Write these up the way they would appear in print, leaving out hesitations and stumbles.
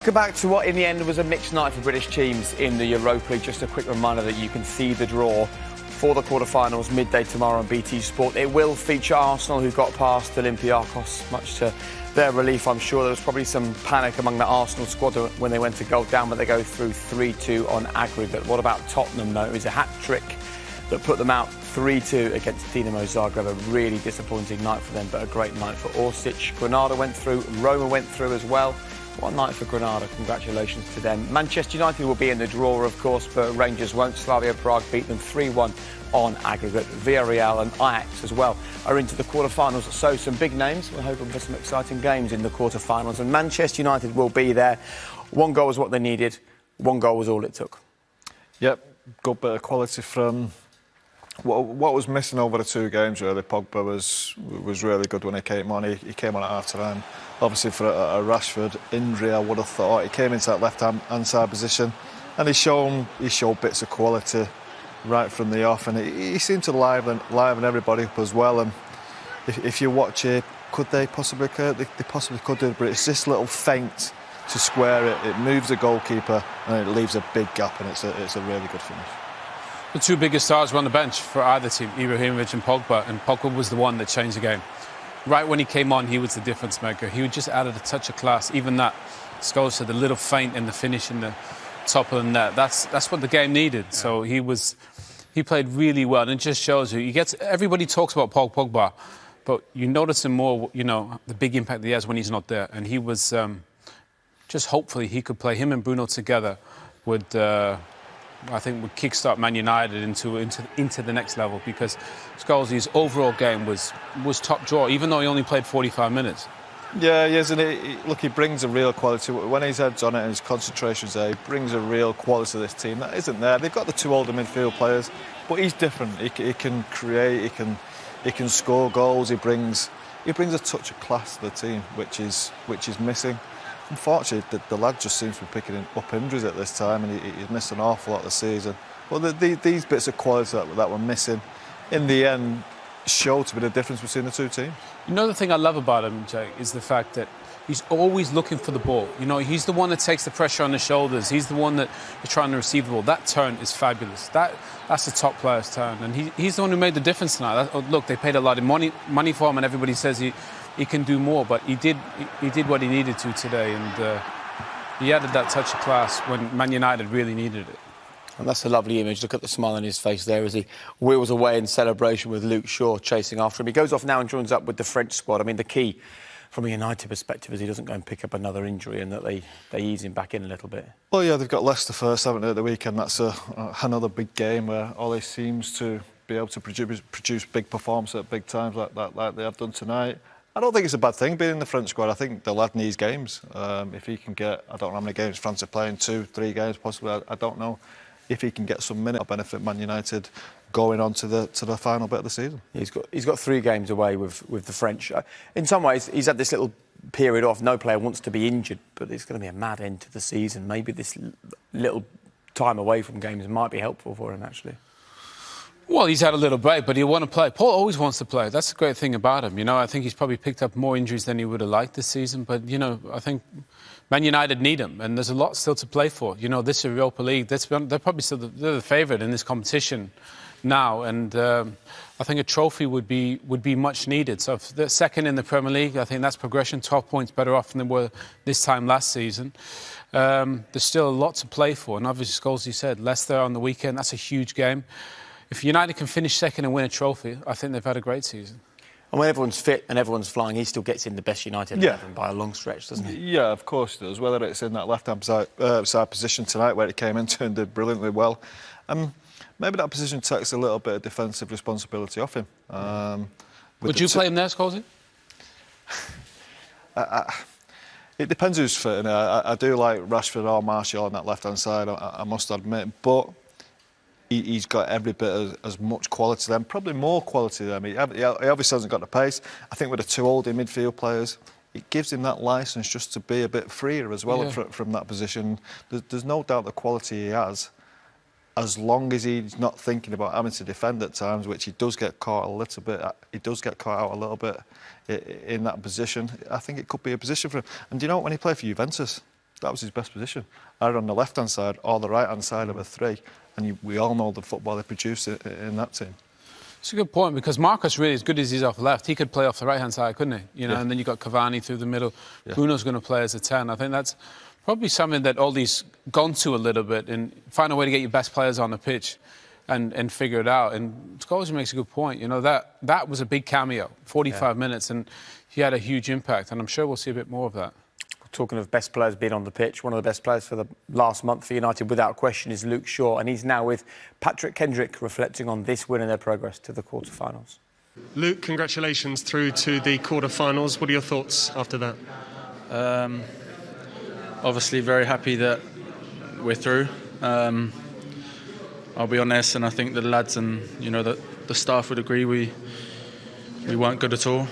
Go back to what in the end was a mixed night for British teams in the Europa League. Just a quick reminder that you can see the draw for the quarter-finals midday tomorrow on BT Sport. It will feature Arsenal, who got past Olympiacos, much to their relief. I'm sure there was probably some panic among the Arsenal squad when they went to go down, but they go through 3-2 on aggregate. What about Tottenham, though? It was a hat-trick that put them out 3-2 against Dinamo Zagreb. A really disappointing night for them, but a great night for Orsic. Granada went through, Roma went through as well. What a night for Granada. Congratulations to them. Manchester United will be in the draw, of course, but Rangers won't. Slavia Prague beat them 3-1 on aggregate. Villarreal and Ajax as well are into the quarter-finals. So some big names. We're hoping for some exciting games in the quarter-finals. And Manchester United will be there. One goal was what they needed. One goal was all it took. Yep, good bit of quality from what was missing over the two games, really. Pogba was really good when he came on. He came on at half-time. Obviously, for a Rashford injury, I would have thought. He came into that left-hand side position and he showed bits of quality right from the off, and he seemed to liven everybody up as well. And if you watch it, could they possibly do it, but it's this little feint to square it. It moves the goalkeeper and it leaves a big gap, and it's a really good finish. The two biggest stars were on the bench for either team, Ibrahimovic and Pogba was the one that changed the game. Right when he came on, he was the difference maker. He just added a touch of class. Even that, Scholes said, the little feint in the finish in the top of the net. That's what the game needed. Yeah. So he played really well, and it just shows you. Everybody talks about Pogba, but you notice him more. You know the big impact he has when he's not there, and he was just hopefully he could play. Him and Bruno together would kickstart Man United into the next level, because Scholes' overall game was top draw, even though he only played 45 minutes. Yeah, he is, and he brings a real quality. When his head's on it and his concentration's there, he brings a real quality to this team that isn't there. They've got the two older midfield players, but he's different. He can create, he can score goals. He brings a touch of class to the team, which is missing. Unfortunately, the lad just seems to be picking up injuries at this time, and he's missed an awful lot of the season. But these bits of quality that were missing, in the end, showed to be the difference between the two teams. You know, the thing I love about him, Jay, is the fact that he's always looking for the ball. You know, he's the one that takes the pressure on his shoulders. He's the one that is trying to receive the ball. That turn is fabulous. That's the top player's turn, and he's the one who made the difference tonight. Look, they paid a lot of money for him, and everybody says he can do more, but he did what he needed to today, and he added that touch of class when Man United really needed it. And that's a lovely image. Look at the smile on his face there as he wheels away in celebration with Luke Shaw chasing after him. He goes off now and joins up with the French squad. I mean, the key from a United perspective is he doesn't go and pick up another injury, and that they ease him back in a little bit. Well, yeah, they've got Leicester first, haven't they, at the weekend? That's another big game where Ole seems to be able to produce big performances at big times like they have done tonight. I don't think it's a bad thing being in the French squad. I think the lad needs games. If he can get, I don't know how many games France are playing, 2-3 games possibly, I don't know. If he can get some minutes, it'll benefit Man United going on to the final bit of the season. He's got 3 games away with the French. In some ways, he's had this little period off. No player wants to be injured, but it's going to be a mad end to the season. Maybe this little time away from games might be helpful for him, actually. Well, he's had a little break, but he'll want to play. Paul always wants to play. That's the great thing about him. You know, I think he's probably picked up more injuries than he would have liked this season. But, you know, I think Man United need him, and there's a lot still to play for. You know, this Europa League, they're probably still the favourite in this competition now. And I think a trophy would be much needed. So if they're second in the Premier League, I think that's progression. 12 points better off than they were this time last season. There's still a lot to play for. And obviously, Scholes, you said, Leicester on the weekend, that's a huge game. If United can finish second and win a trophy, I think they've had a great season. And when everyone's fit and everyone's flying, he still gets in the best United 11 by a long stretch, doesn't he? Yeah, of course he does. Whether it's in that left-hand side position tonight where he came into and did brilliantly well. Maybe that position takes a little bit of defensive responsibility off him. Would you play him there, Scholes? It depends who's fit. I do like Rashford or Martial on that left-hand side, I must admit. But he's got every bit as much quality to them, probably more quality than them. He obviously hasn't got the pace. I think with the two older midfield players, it gives him that licence just to be a bit freer as well from that position. There's no doubt the quality he has, as long as he's not thinking about having to defend at times, which he does get caught a little bit. He does get caught out a little bit in that position. I think it could be a position for him. And do you know what, when he played for Juventus, his best position, either on the left-hand side or the right-hand side of a three. And we all know the football they produce in that team. It's a good point, because Marcus, really, as good as he's off left, he could play off the right-hand side, couldn't he? You know, yeah. And then you've got Cavani through the middle. Yeah. Bruno's going to play as a 10. I think that's probably something that Aldi's gone to a little bit, and find a way to get your best players on the pitch and figure it out. And Scholes makes a good point. You know, that was a big cameo, 45 minutes, and he had a huge impact, and I'm sure we'll see a bit more of that. Talking of best players being on the pitch, one of the best players for the last month for United, without question, is Luke Shaw, and he's now with Patrick Kendrick, reflecting on this win and their progress to the quarter-finals. Luke, congratulations through to the quarter-finals. What are your thoughts after that? Obviously, very happy that we're through. I'll be honest, and I think the lads and the staff would agree we weren't good at all.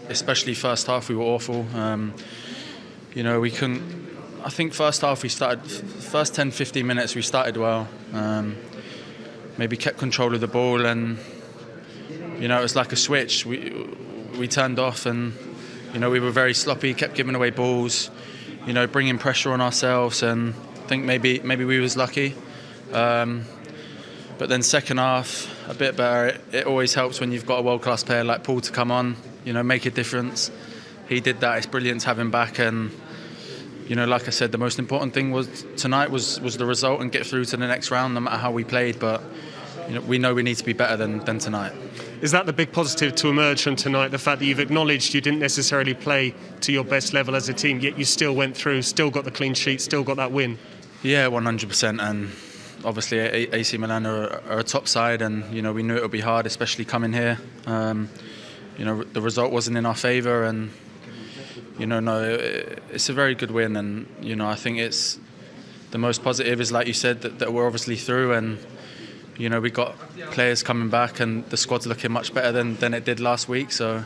Especially first half, we were awful. We couldn't. I think first half first 10-15 minutes we started well. Maybe kept control of the ball, and it was like a switch. We turned off, and we were very sloppy. Kept giving away balls. Bringing pressure on ourselves, and I think maybe we was lucky. But then second half a bit better. It always helps when you've got a world-class player like Paul to come on. Make a difference. He did that. It's brilliant to have him back, and. Like I said, the most important thing tonight was the result and get through to the next round, no matter how we played. But we know we need to be better than tonight. Is that the big positive to emerge from tonight? The fact that you've acknowledged you didn't necessarily play to your best level as a team, yet you still went through, still got the clean sheet, still got that win. Yeah, 100%. And obviously, AC Milan are a top side, and we knew it would be hard, especially coming here. The result wasn't in our favour, and. It's a very good win, and I think it's the most positive is, like you said, that we're obviously through, and we got players coming back, and the squad's looking much better than it did last week. So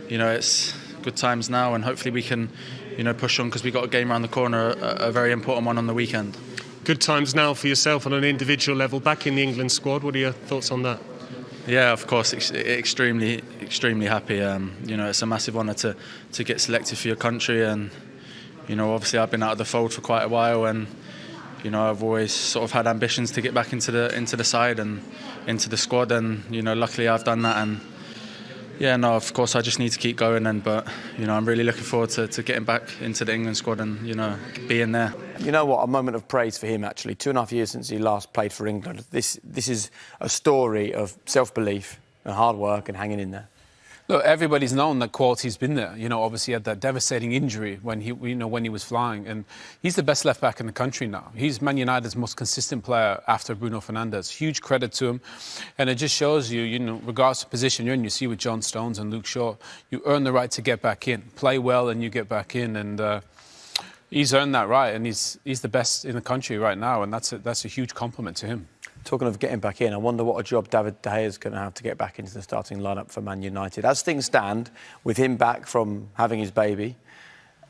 it's good times now, and hopefully we can push on, because we got a game around the corner, a very important one on the weekend. Good times now for yourself on an individual level, back in the England squad. What are your thoughts on that? Yeah, of course, extremely happy. It's a massive honour to get selected for your country, and obviously I've been out of the fold for quite a while, and I've always sort of had ambitions to get back into the side and into the squad, and luckily I've done that, and of course I just need to keep going, but I'm really looking forward to getting back into the England squad and being there. You know what? A moment of praise for him, actually. 2.5 years since he last played for England. This is a story of self-belief and hard work and hanging in there. Look, everybody's known that quality's been there. Obviously he had that devastating injury when he was flying, and he's the best left back in the country now. He's Man United's most consistent player after Bruno Fernandes. Huge credit to him, and it just shows you, regardless of position you're in, you see with John Stones and Luke Shaw, you earn the right to get back in, play well, and you get back in, and he's earned that right, and he's the best in the country right now, and that's a huge compliment to him. Talking of getting back in, I wonder what a job David De Gea is going to have to get back into the starting lineup for Man United. As things stand, with him back from having his baby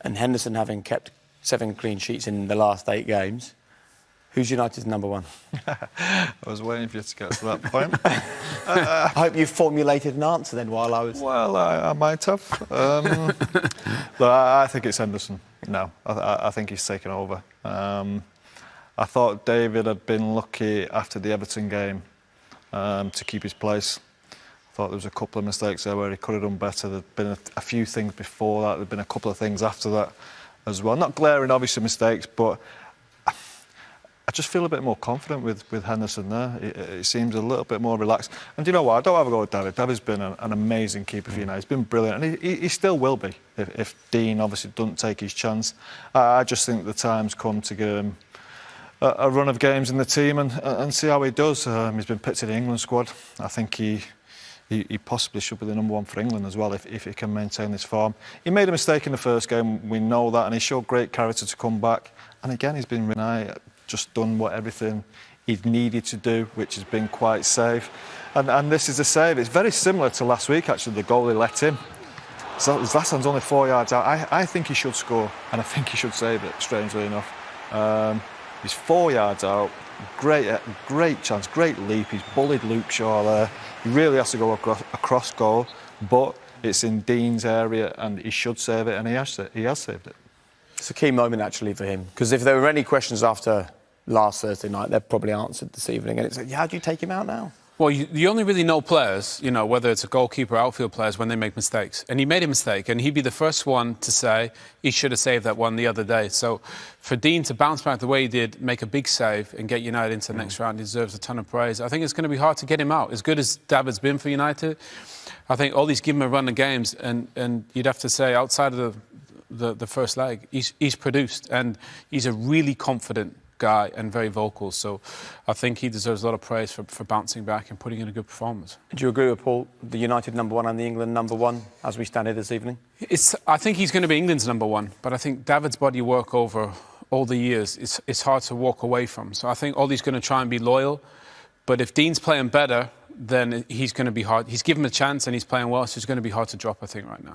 and Henderson having kept 7 clean sheets in the last 8 games, who's United's number one? I was waiting for you to get to that point. I hope you formulated an answer then while I was... Well, I might have. But I think it's Henderson now. I think he's taken over. I thought David had been lucky after the Everton game to keep his place. I thought there was a couple of mistakes there where he could have done better. There'd been a few things before that. There'd been a couple of things after that as well. Not glaring, obviously, mistakes, but I just feel a bit more confident with Henderson there. It seems a little bit more relaxed. And do you know what? I don't have a go at David. David's been an amazing keeper for United. He's been brilliant, and he still will be if Dean obviously doesn't take his chance. I just think the time's come to give him a run of games in the team and see how he does. He's been picked to the England squad. I think he possibly should be the number one for England as well if he can maintain this form. He made a mistake in the first game, we know that, and he showed great character to come back. And again, he's been just done everything he'd needed to do, which has been quite safe. And this is a save. It's very similar to last week, actually, the goal he let in. So Zlatan's only 4 yards out. I think he should score, and I think he should save it, strangely enough. He's 4 yards out. Great chance, great leap. He's bullied Luke Shaw there. He really has to go across goal, but it's in Dean's area, and he should save it, and he has saved it. It's a key moment, actually, for him. Because if there were any questions after last Thursday night, they're probably answered this evening. And it's like, how do you take him out now? Well, you only really know players, you know, whether it's a goalkeeper or outfield players, when they make mistakes. And he made a mistake, and he'd be the first one to say he should have saved that one the other day. So for Dean to bounce back the way he did, make a big save and get United into the next round, he deserves a ton of praise. I think it's going to be hard to get him out. As good as David's been for United, I think all these give him a run of games, and you'd have to say outside of the first leg, he's produced, and he's a really confident guy and very vocal, so I think he deserves a lot of praise for bouncing back and putting in a good performance. Do you agree with Paul, the United #1 and the England #1 as we stand here this evening? I think he's going to be England's #1, but I think David's body work over all the years it's hard to walk away from. So I think Ollie's going to try and be loyal, but if Dean's playing better, then he's going to be hard. He's given him a chance and he's playing well, so it's going to be hard to drop, I think, right now.